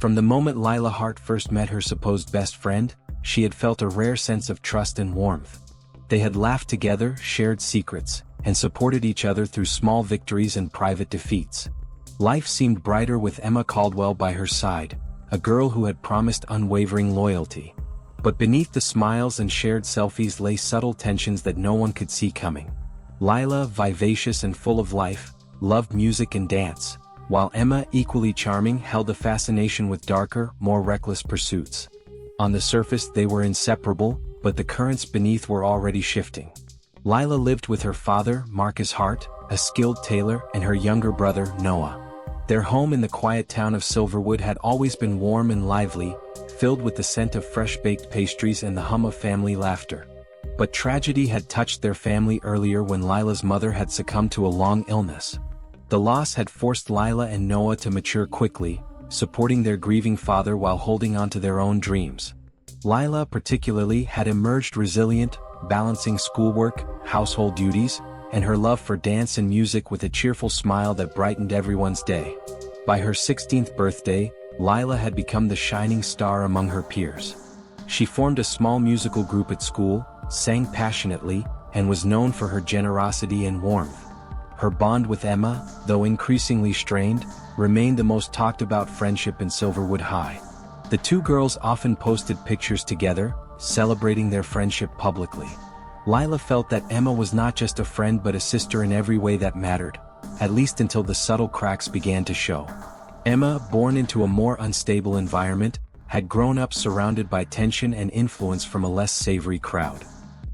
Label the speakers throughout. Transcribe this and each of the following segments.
Speaker 1: From the moment Lila Hart first met her supposed best friend, she had felt a rare sense of trust and warmth. They had laughed together, shared secrets, and supported each other through small victories and private defeats. Life seemed brighter with Emma Caldwell by her side, a girl who had promised unwavering loyalty. But beneath the smiles and shared selfies lay subtle tensions that no one could see coming. Lila, vivacious and full of life, loved music and dance, while Emma, equally charming, held a fascination with darker, more reckless pursuits. On the surface they were inseparable, but the currents beneath were already shifting. Lila lived with her father, Marcus Hart, a skilled tailor, and her younger brother, Noah. Their home in the quiet town of Silverwood had always been warm and lively, filled with the scent of fresh-baked pastries and the hum of family laughter. But tragedy had touched their family earlier when Lila's mother had succumbed to a long illness. The loss had forced Lila and Noah to mature quickly, supporting their grieving father while holding on to their own dreams. Lila, particularly, had emerged resilient, balancing schoolwork, household duties, and her love for dance and music with a cheerful smile that brightened everyone's day. By her 16th birthday, Lila had become the shining star among her peers. She formed a small musical group at school, sang passionately, and was known for her generosity and warmth. Her bond with Emma, though increasingly strained, remained the most talked about friendship in Silverwood High. The two girls often posted pictures together, celebrating their friendship publicly. Lila felt that Emma was not just a friend but a sister in every way that mattered, at least until the subtle cracks began to show. Emma, born into a more unstable environment, had grown up surrounded by tension and influence from a less savory crowd.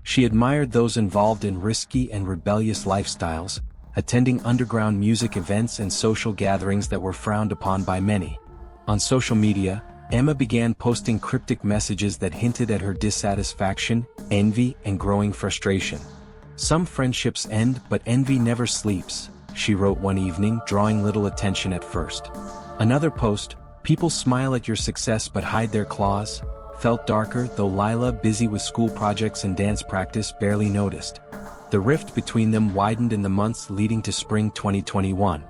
Speaker 1: She admired those involved in risky and rebellious lifestyles, attending underground music events and social gatherings that were frowned upon by many. On social media, Emma began posting cryptic messages that hinted at her dissatisfaction, envy, and growing frustration. "Some friendships end, but envy never sleeps," she wrote one evening, drawing little attention at first. Another post, "People smile at your success but hide their claws," felt darker, though Lila, busy with school projects and dance practice, barely noticed. The rift between them widened in the months leading to spring 2021.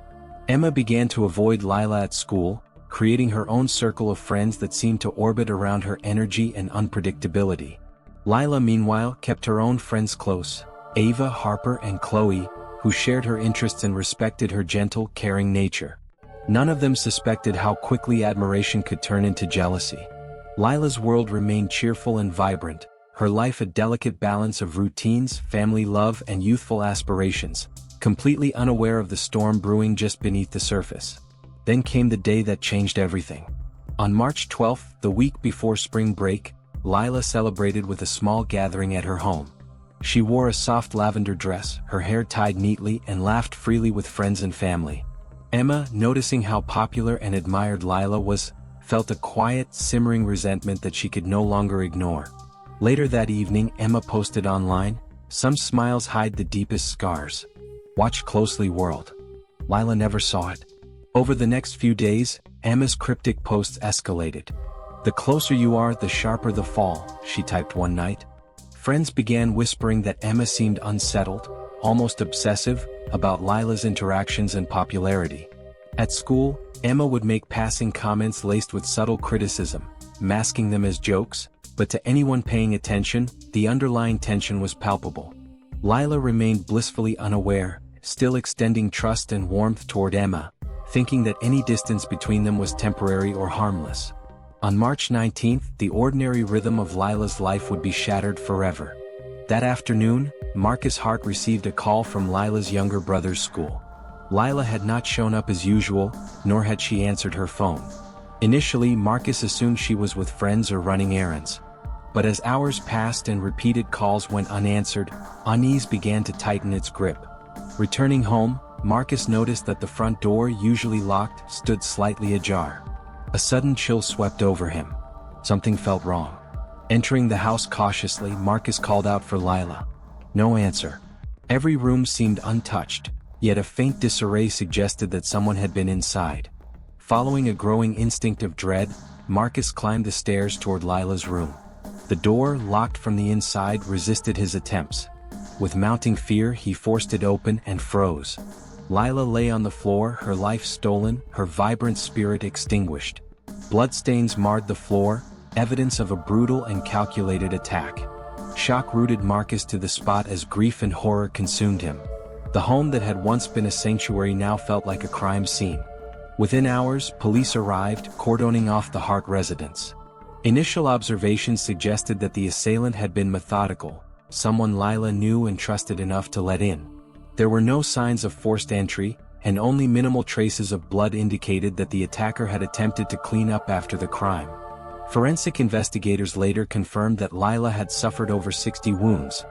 Speaker 1: Emma began to avoid Lila at school, creating her own circle of friends that seemed to orbit around her energy and unpredictability. Lila, meanwhile, kept her own friends close, Ava, Harper, and Chloe, who shared her interests and respected her gentle, caring nature. None of them suspected how quickly admiration could turn into jealousy. Lila's world remained cheerful and vibrant, her life a delicate balance of routines, family love, and youthful aspirations, completely unaware of the storm brewing just beneath the surface. Then came the day that changed everything. On March 12th, the week before spring break, Lila celebrated with a small gathering at her home. She wore a soft lavender dress, her hair tied neatly, and laughed freely with friends and family. Emma, noticing how popular and admired Lila was, felt a quiet, simmering resentment that she could no longer ignore. Later that evening, Emma posted online, "Some smiles hide the deepest scars. Watch closely, world." Lila never saw it. Over the next few days, Emma's cryptic posts escalated. "The closer you are, the sharper the fall," she typed one night. Friends began whispering that Emma seemed unsettled, almost obsessive, about Lila's interactions and popularity. At school, Emma would make passing comments laced with subtle criticism, masking them as jokes, but to anyone paying attention, the underlying tension was palpable. Lila remained blissfully unaware, still extending trust and warmth toward Emma, thinking that any distance between them was temporary or harmless. On March 19th, the ordinary rhythm of Lila's life would be shattered forever. That afternoon, Marcus Hart received a call from Lila's younger brother's school. Lila had not shown up as usual, nor had she answered her phone. Initially, Marcus assumed she was with friends or running errands. But as hours passed and repeated calls went unanswered, unease began to tighten its grip. Returning home, Marcus noticed that the front door, usually locked, stood slightly ajar. A sudden chill swept over him. Something felt wrong. Entering the house cautiously, Marcus called out for Lila. No answer. Every room seemed untouched, yet a faint disarray suggested that someone had been inside. Following a growing instinct of dread, Marcus climbed the stairs toward Lila's room. The door, locked from the inside, resisted his attempts. With mounting fear, he forced it open and froze. Lila lay on the floor, her life stolen, her vibrant spirit extinguished. Bloodstains marred the floor, evidence of a brutal and calculated attack. Shock rooted Marcus to the spot as grief and horror consumed him. The home that had once been a sanctuary now felt like a crime scene. Within hours, police arrived, cordoning off the Hart residence. Initial observations suggested that the assailant had been methodical, someone Lila knew and trusted enough to let in. There were no signs of forced entry, and only minimal traces of blood indicated that the attacker had attempted to clean up after the crime. Forensic investigators later confirmed that Lila had suffered over 60 wounds,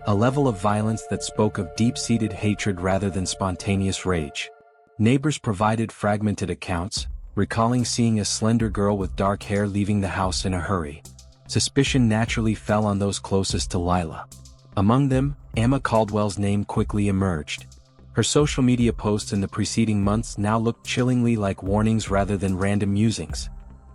Speaker 1: a level of violence that spoke of deep-seated hatred rather than spontaneous rage. Neighbors provided fragmented accounts, recalling seeing a slender girl with dark hair leaving the house in a hurry. Suspicion naturally fell on those closest to Lila. Among them, Emma Caldwell's name quickly emerged. Her social media posts in the preceding months now looked chillingly like warnings rather than random musings.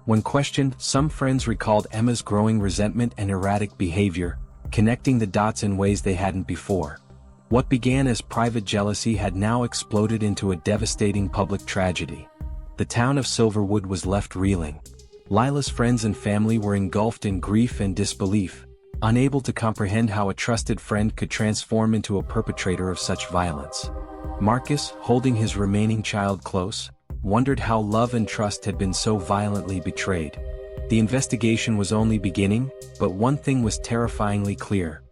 Speaker 1: When questioned, some friends recalled Emma's growing resentment and erratic behavior, connecting the dots in ways they hadn't before. What began as private jealousy had now exploded into a devastating public tragedy. The town of Silverwood was left reeling. Lila's friends and family were engulfed in grief and disbelief, unable to comprehend how a trusted friend could transform into a perpetrator of such violence. Marcus, holding his remaining child close, wondered how love and trust had been so violently betrayed. The investigation was only beginning, but one thing was terrifyingly clear.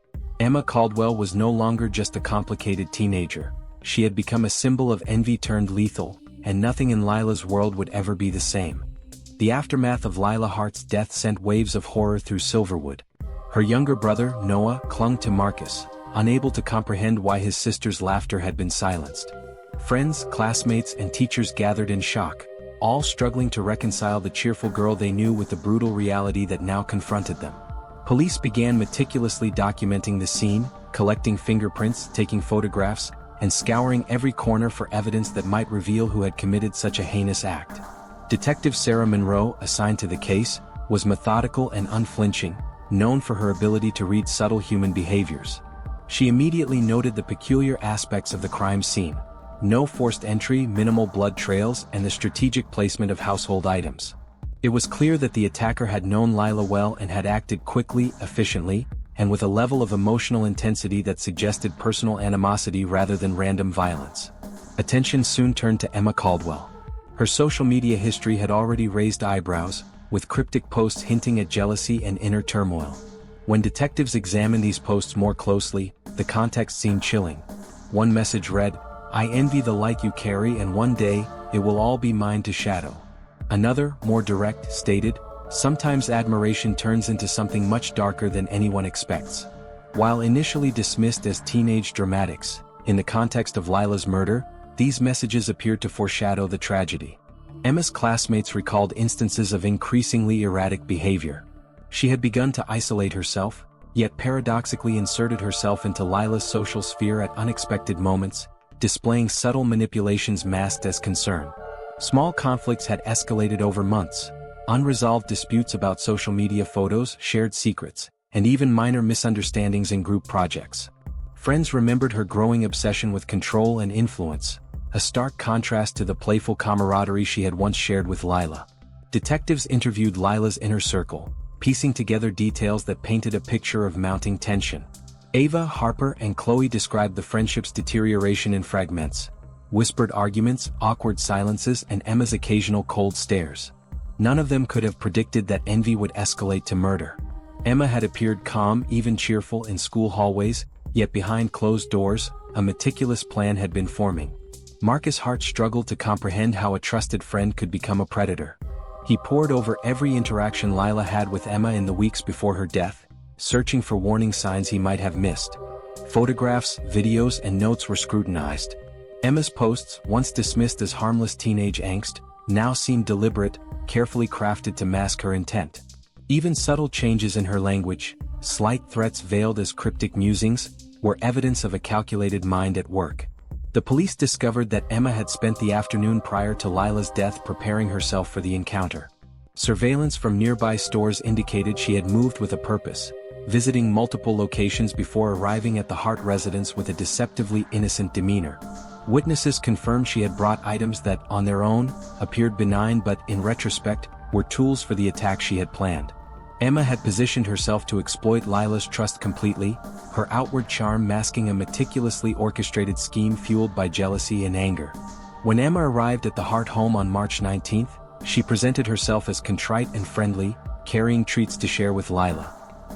Speaker 1: Emma Caldwell was no longer just a complicated teenager. She had become a symbol of envy turned lethal, and nothing in Lila's world would ever be the same. The aftermath of Lila Hart's death sent waves of horror through Silverwood. Her younger brother, Noah, clung to Marcus, unable to comprehend why his sister's laughter had been silenced. Friends, classmates, and teachers gathered in shock, all struggling to reconcile the cheerful girl they knew with the brutal reality that now confronted them. Police began meticulously documenting the scene, collecting fingerprints, taking photographs, and scouring every corner for evidence that might reveal who had committed such a heinous act. Detective Sarah Monroe, assigned to the case, was methodical and unflinching, known for her ability to read subtle human behaviors. She immediately noted the peculiar aspects of the crime scene: no forced entry, minimal blood trails, and the strategic placement of household items. It was clear that the attacker had known Lila well and had acted quickly, efficiently, and with a level of emotional intensity that suggested personal animosity rather than random violence. Attention soon turned to Emma Caldwell. Her social media history had already raised eyebrows, with cryptic posts hinting at jealousy and inner turmoil. When detectives examined these posts more closely, the context seemed chilling. One message read, "I envy the light you carry, and one day, it will all be mine to shadow." Another, more direct, stated, "Sometimes admiration turns into something much darker than anyone expects." While initially dismissed as teenage dramatics, in the context of Lila's murder, these messages appeared to foreshadow the tragedy. Emma's classmates recalled instances of increasingly erratic behavior. She had begun to isolate herself, yet paradoxically inserted herself into Lila's social sphere at unexpected moments, displaying subtle manipulations masked as concern. Small conflicts had escalated over months. Unresolved disputes about social media photos, shared secrets, and even minor misunderstandings in group projects. Friends remembered her growing obsession with control and influence, a stark contrast to the playful camaraderie she had once shared with Lila. Detectives interviewed Lila's inner circle, piecing together details that painted a picture of mounting tension. Ava, Harper, and Chloe described the friendship's deterioration in fragments: whispered arguments, awkward silences, and Emma's occasional cold stares. None of them could have predicted that envy would escalate to murder. Emma had appeared calm, even cheerful in school hallways, yet behind closed doors, a meticulous plan had been forming. Marcus Hart struggled to comprehend how a trusted friend could become a predator. He pored over every interaction Lila had with Emma in the weeks before her death, searching for warning signs he might have missed. Photographs, videos, and notes were scrutinized. Emma's posts, once dismissed as harmless teenage angst, now seemed deliberate, carefully crafted to mask her intent. Even subtle changes in her language, slight threats veiled as cryptic musings, were evidence of a calculated mind at work. The police discovered that Emma had spent the afternoon prior to Lila's death preparing herself for the encounter. Surveillance from nearby stores indicated she had moved with a purpose, visiting multiple locations before arriving at the Hart residence with a deceptively innocent demeanor. Witnesses confirmed she had brought items that, on their own, appeared benign but, in retrospect, were tools for the attack she had planned. Emma had positioned herself to exploit Lila's trust completely, her outward charm masking a meticulously orchestrated scheme fueled by jealousy and anger. When Emma arrived at the Hart home on March 19th, she presented herself as contrite and friendly, carrying treats to share with Lila.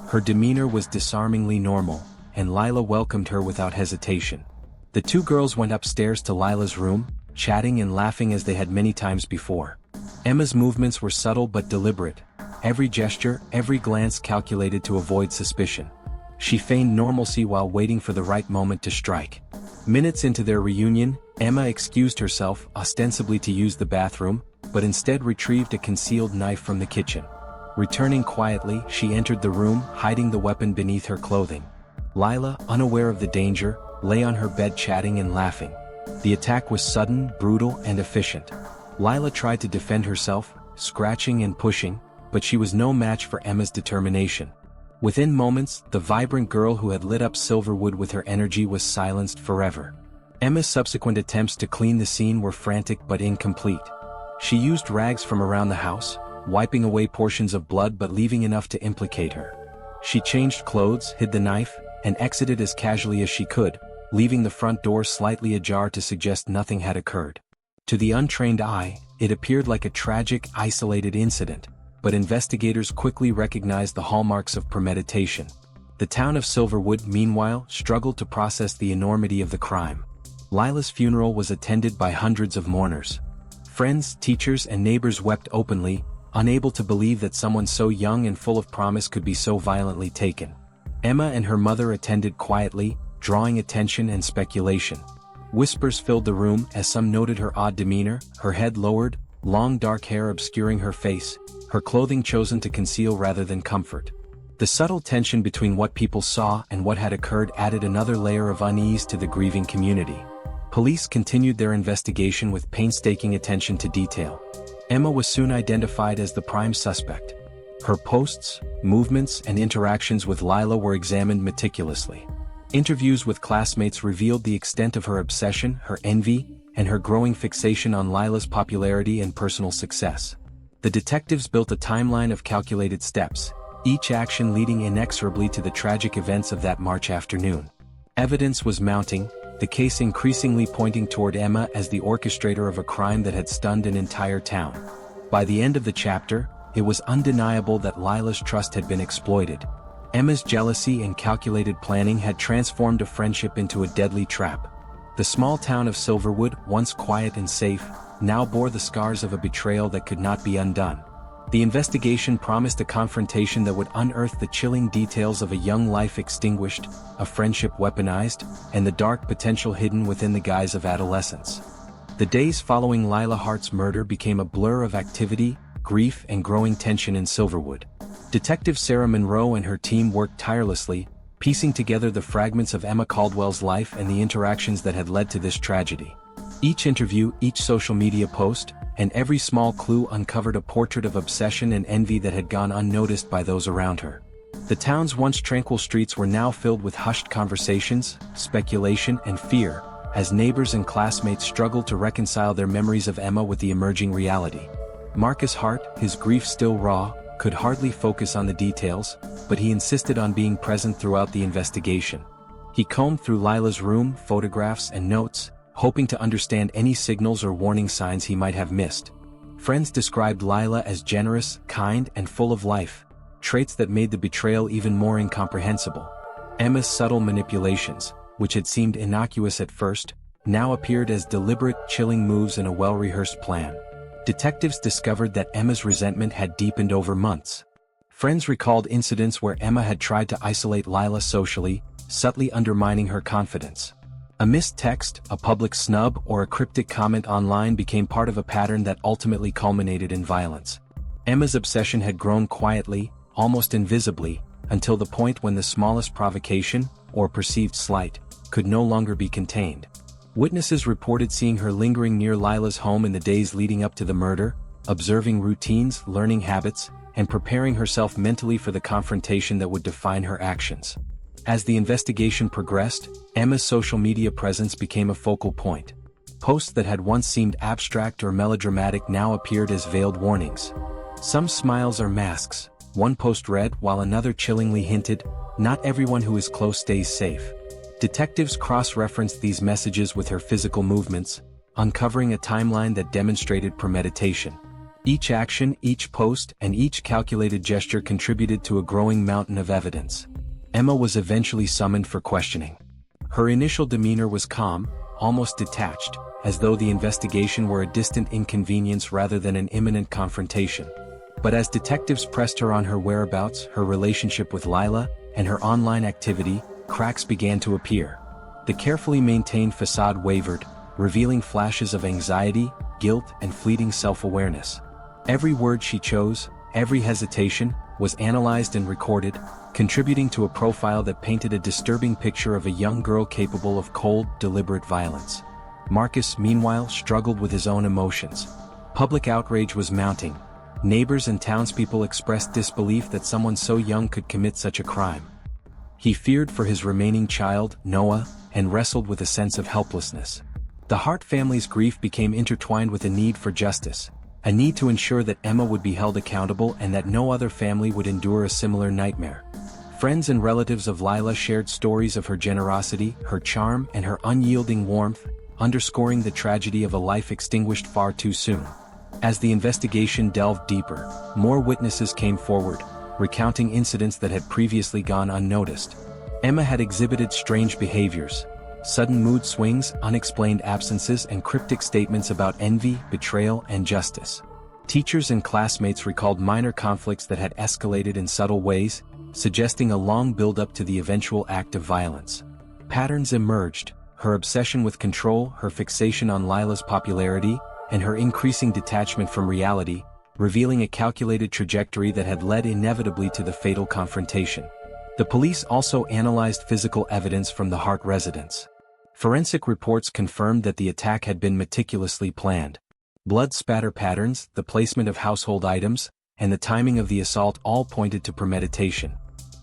Speaker 1: Her demeanor was disarmingly normal, and Lila welcomed her without hesitation. The two girls went upstairs to Lila's room, chatting and laughing as they had many times before. Emma's movements were subtle but deliberate, every gesture, every glance calculated to avoid suspicion. She feigned normalcy while waiting for the right moment to strike. Minutes into their reunion, Emma excused herself, ostensibly to use the bathroom, but instead retrieved a concealed knife from the kitchen. Returning quietly, she entered the room, hiding the weapon beneath her clothing. Lila, unaware of the danger, lay on her bed chatting and laughing. The attack was sudden, brutal, and efficient. Lila tried to defend herself, scratching and pushing, but she was no match for Emma's determination. Within moments, the vibrant girl who had lit up Silverwood with her energy was silenced forever. Emma's subsequent attempts to clean the scene were frantic but incomplete. She used rags from around the house, wiping away portions of blood but leaving enough to implicate her. She changed clothes, hid the knife, and exited as casually as she could, leaving the front door slightly ajar to suggest nothing had occurred. To the untrained eye, it appeared like a tragic, isolated incident, but investigators quickly recognized the hallmarks of premeditation. The town of Silverwood, meanwhile, struggled to process the enormity of the crime. Lila's funeral was attended by hundreds of mourners. Friends, teachers, and neighbors wept openly, unable to believe that someone so young and full of promise could be so violently taken. Emma and her mother attended quietly, drawing attention and speculation. Whispers filled the room as some noted her odd demeanor, her head lowered, long dark hair obscuring her face, her clothing chosen to conceal rather than comfort. The subtle tension between what people saw and what had occurred added another layer of unease to the grieving community. Police continued their investigation with painstaking attention to detail. Emma was soon identified as the prime suspect. Her posts, movements, and interactions with Lila were examined meticulously. Interviews with classmates revealed the extent of her obsession, her envy, and her growing fixation on Lila's popularity and personal success. The detectives built a timeline of calculated steps, each action leading inexorably to the tragic events of that March afternoon. Evidence was mounting, the case increasingly pointing toward Emma as the orchestrator of a crime that had stunned an entire town. By the end of the chapter, it was undeniable that Lila's trust had been exploited. Emma's jealousy and calculated planning had transformed a friendship into a deadly trap. The small town of Silverwood, once quiet and safe, now bore the scars of a betrayal that could not be undone. The investigation promised a confrontation that would unearth the chilling details of a young life extinguished, a friendship weaponized, and the dark potential hidden within the guise of adolescence. The days following Lila Hart's murder became a blur of activity, grief, and growing tension in Silverwood. Detective Sarah Monroe and her team worked tirelessly, piecing together the fragments of Emma Caldwell's life and the interactions that had led to this tragedy. Each interview, each social media post, and every small clue uncovered a portrait of obsession and envy that had gone unnoticed by those around her. The town's once tranquil streets were now filled with hushed conversations, speculation, and fear, as neighbors and classmates struggled to reconcile their memories of Emma with the emerging reality. Marcus Hart, his grief still raw, could hardly focus on the details, but he insisted on being present throughout the investigation. He combed through Lila's room, photographs, and notes, hoping to understand any signals or warning signs he might have missed. Friends described Lila as generous, kind, and full of life, traits that made the betrayal even more incomprehensible. Emma's subtle manipulations, which had seemed innocuous at first, now appeared as deliberate, chilling moves in a well-rehearsed plan. Detectives discovered that Emma's resentment had deepened over months. Friends recalled incidents where Emma had tried to isolate Lila socially, subtly undermining her confidence. A missed text, a public snub, or a cryptic comment online became part of a pattern that ultimately culminated in violence. Emma's obsession had grown quietly, almost invisibly, until the point when the smallest provocation, or perceived slight, could no longer be contained. Witnesses reported seeing her lingering near Lila's home in the days leading up to the murder, observing routines, learning habits, and preparing herself mentally for the confrontation that would define her actions. As the investigation progressed, Emma's social media presence became a focal point. Posts that had once seemed abstract or melodramatic now appeared as veiled warnings. Some smiles are masks, one post read while another chillingly hinted, "Not everyone who is close stays safe." Detectives cross-referenced these messages with her physical movements, uncovering a timeline that demonstrated premeditation. Each action, each post, and each calculated gesture contributed to a growing mountain of evidence. Emma was eventually summoned for questioning. Her initial demeanor was calm, almost detached, as though the investigation were a distant inconvenience rather than an imminent confrontation. But as detectives pressed her on her whereabouts, her relationship with Lila, and her online activity, cracks began to appear. The carefully maintained facade wavered, revealing flashes of anxiety, guilt, and fleeting self-awareness. Every word she chose, every hesitation, was analyzed and recorded, contributing to a profile that painted a disturbing picture of a young girl capable of cold, deliberate violence. Marcus, meanwhile, struggled with his own emotions. Public outrage was mounting. Neighbors and townspeople expressed disbelief that someone so young could commit such a crime. He feared for his remaining child, Noah, and wrestled with a sense of helplessness. The Hart family's grief became intertwined with a need for justice, a need to ensure that Emma would be held accountable and that no other family would endure a similar nightmare. Friends and relatives of Lila shared stories of her generosity, her charm, and her unyielding warmth, underscoring the tragedy of a life extinguished far too soon. As the investigation delved deeper, more witnesses came forward, recounting incidents that had previously gone unnoticed. Emma had exhibited strange behaviors, sudden mood swings, unexplained absences, and cryptic statements about envy, betrayal, and justice. Teachers and classmates recalled minor conflicts that had escalated in subtle ways, suggesting a long build-up to the eventual act of violence. Patterns emerged: her obsession with control, her fixation on Lila's popularity, and her increasing detachment from reality, revealing a calculated trajectory that had led inevitably to the fatal confrontation. The police also analyzed physical evidence from the Hart residence. Forensic reports confirmed that the attack had been meticulously planned. Blood spatter patterns, the placement of household items, and the timing of the assault all pointed to premeditation.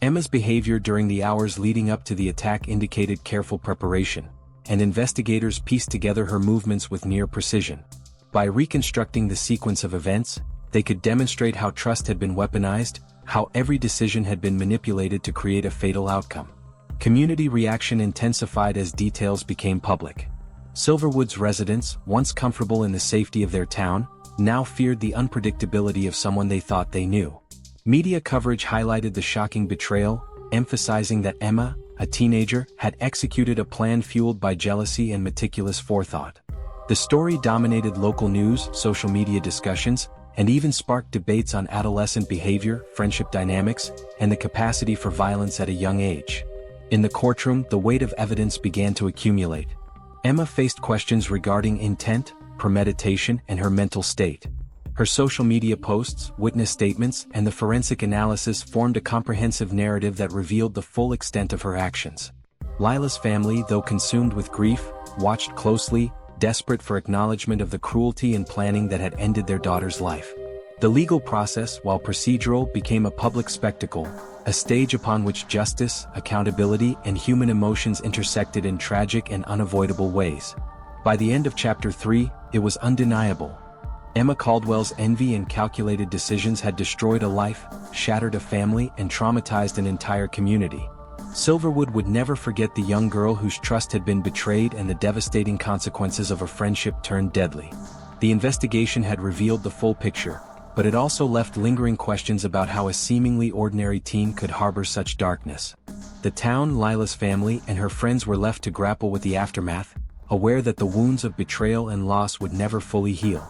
Speaker 1: Emma's behavior during the hours leading up to the attack indicated careful preparation, and investigators pieced together her movements with near precision. By reconstructing the sequence of events, they could demonstrate how trust had been weaponized, how every decision had been manipulated to create a fatal outcome. Community reaction intensified as details became public. Silverwood's residents, once comfortable in the safety of their town, now feared the unpredictability of someone they thought they knew. Media coverage highlighted the shocking betrayal, emphasizing that Emma, a teenager, had executed a plan fueled by jealousy and meticulous forethought. The story dominated local news, social media discussions, and even sparked debates on adolescent behavior, friendship dynamics, and the capacity for violence at a young age. In the courtroom, the weight of evidence began to accumulate. Emma faced questions regarding intent, premeditation, and her mental state. Her social media posts, witness statements, and the forensic analysis formed a comprehensive narrative that revealed the full extent of her actions. Lila's family, though consumed with grief, watched closely, desperate for acknowledgement of the cruelty and planning that had ended their daughter's life. The legal process, while procedural, became a public spectacle, a stage upon which justice, accountability, and human emotions intersected in tragic and unavoidable ways. By the end of Chapter 3, it was undeniable. Emma Caldwell's envy and calculated decisions had destroyed a life, shattered a family, and traumatized an entire community. Silverwood would never forget the young girl whose trust had been betrayed and the devastating consequences of a friendship turned deadly. The investigation had revealed the full picture, but it also left lingering questions about how a seemingly ordinary teen could harbor such darkness. The town, Lila's family, and her friends were left to grapple with the aftermath, aware that the wounds of betrayal and loss would never fully heal.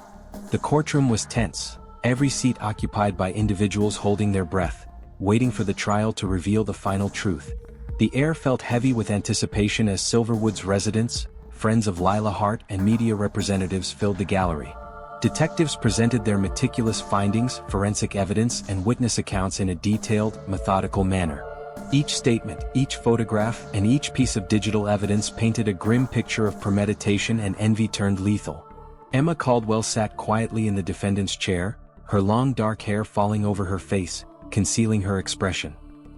Speaker 1: The courtroom was tense, every seat occupied by individuals holding their breath, waiting for the trial to reveal the final truth. The air felt heavy with anticipation as Silverwood's residents, friends of Lila Hart, and media representatives filled the gallery. Detectives presented their meticulous findings, forensic evidence, and witness accounts in a detailed, methodical manner. Each statement, each photograph, and each piece of digital evidence painted a grim picture of premeditation and envy turned lethal. Emma Caldwell sat quietly in the defendant's chair, her long dark hair falling over her face, concealing her expression.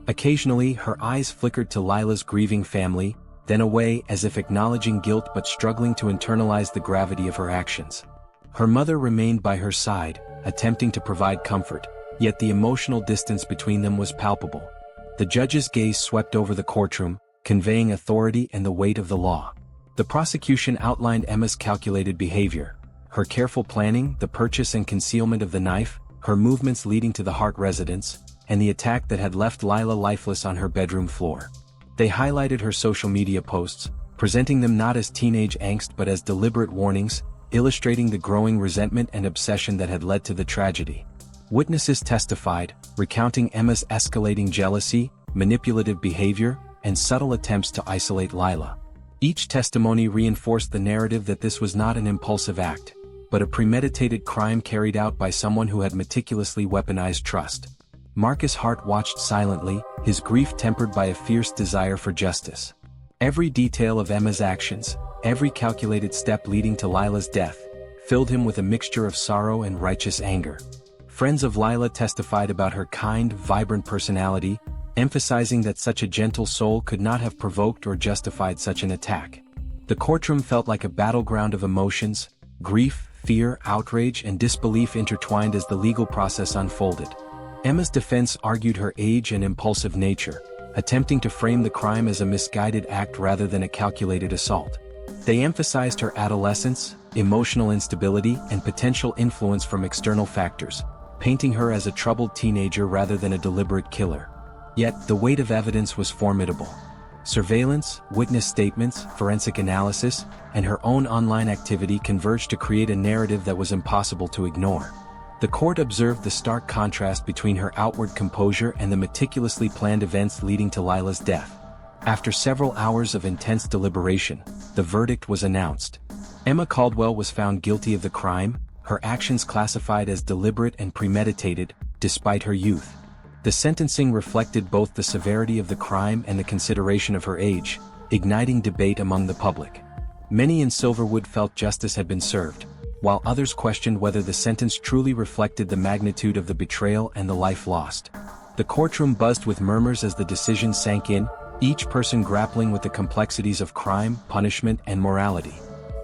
Speaker 1: Occasionally, her eyes flickered to Lila's grieving family, then away as if acknowledging guilt but struggling to internalize the gravity of her actions. Her mother remained by her side, attempting to provide comfort, yet the emotional distance between them was palpable. The judge's gaze swept over the courtroom, conveying authority and the weight of the law. The prosecution outlined Emma's calculated behavior, her careful planning, the purchase and concealment of the knife, her movements leading to the Hart residence, and the attack that had left Lila lifeless on her bedroom floor. They highlighted her social media posts, presenting them not as teenage angst but as deliberate warnings, illustrating the growing resentment and obsession that had led to the tragedy. Witnesses testified, recounting Emma's escalating jealousy, manipulative behavior, and subtle attempts to isolate Lila. Each testimony reinforced the narrative that this was not an impulsive act, but a premeditated crime carried out by someone who had meticulously weaponized trust. Marcus Hart watched silently, his grief tempered by a fierce desire for justice. Every detail of Emma's actions, every calculated step leading to Lila's death, filled him with a mixture of sorrow and righteous anger. Friends of Lila testified about her kind, vibrant personality, emphasizing that such a gentle soul could not have provoked or justified such an attack. The courtroom felt like a battleground of emotions, grief, fear, outrage, and disbelief intertwined as the legal process unfolded. Emma's defense argued her age and impulsive nature, attempting to frame the crime as a misguided act rather than a calculated assault. They emphasized her adolescence, emotional instability, and potential influence from external factors, painting her as a troubled teenager rather than a deliberate killer. Yet, the weight of evidence was formidable. Surveillance, witness statements, forensic analysis, and her own online activity converged to create a narrative that was impossible to ignore. The court observed the stark contrast between her outward composure and the meticulously planned events leading to Lila's death. After several hours of intense deliberation, the verdict was announced. Emma Caldwell was found guilty of the crime, her actions classified as deliberate and premeditated, despite her youth. The sentencing reflected both the severity of the crime and the consideration of her age, igniting debate among the public. Many in Silverwood felt justice had been served, while others questioned whether the sentence truly reflected the magnitude of the betrayal and the life lost. The courtroom buzzed with murmurs as the decision sank in, each person grappling with the complexities of crime, punishment, and morality.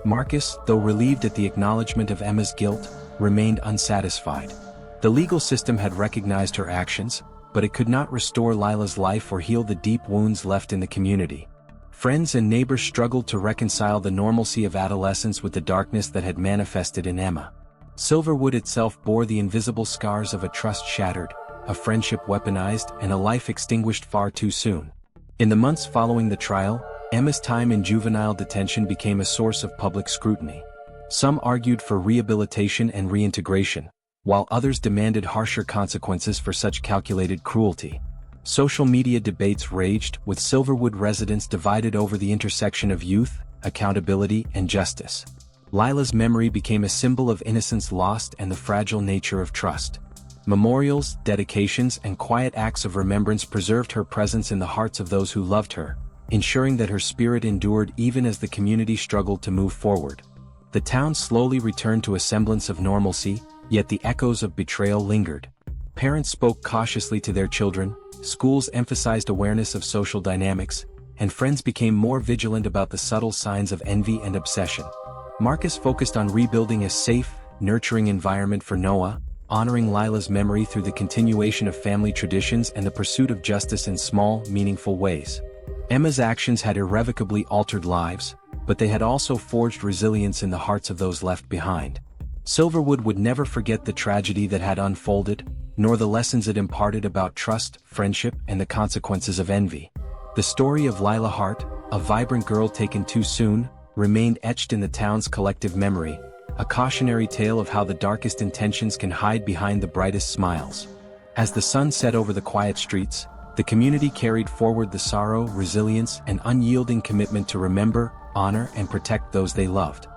Speaker 1: Marcus, though relieved at the acknowledgement of Emma's guilt, remained unsatisfied. The legal system had recognized her actions, but it could not restore Lila's life or heal the deep wounds left in the community. Friends and neighbors struggled to reconcile the normalcy of adolescence with the darkness that had manifested in Emma. Silverwood itself bore the invisible scars of a trust shattered, a friendship weaponized, and a life extinguished far too soon. In the months following the trial, Emma's time in juvenile detention became a source of public scrutiny. Some argued for rehabilitation and reintegration, while others demanded harsher consequences for such calculated cruelty. Social media debates raged, with Silverwood residents divided over the intersection of youth, accountability, and justice. Lila's memory became a symbol of innocence lost and the fragile nature of trust. Memorials, dedications, and quiet acts of remembrance preserved her presence in the hearts of those who loved her, ensuring that her spirit endured even as the community struggled to move forward. The town slowly returned to a semblance of normalcy, yet the echoes of betrayal lingered. Parents spoke cautiously to their children, schools emphasized awareness of social dynamics, and friends became more vigilant about the subtle signs of envy and obsession. Marcus focused on rebuilding a safe, nurturing environment for Noah, honoring Lila's memory through the continuation of family traditions and the pursuit of justice in small, meaningful ways. Emma's actions had irrevocably altered lives, but they had also forged resilience in the hearts of those left behind. Silverwood would never forget the tragedy that had unfolded, nor the lessons it imparted about trust, friendship, and the consequences of envy. The story of Lila Hart, a vibrant girl taken too soon, remained etched in the town's collective memory, a cautionary tale of how the darkest intentions can hide behind the brightest smiles. As the sun set over the quiet streets, the community carried forward the sorrow, resilience, and unyielding commitment to remember, honor, and protect those they loved.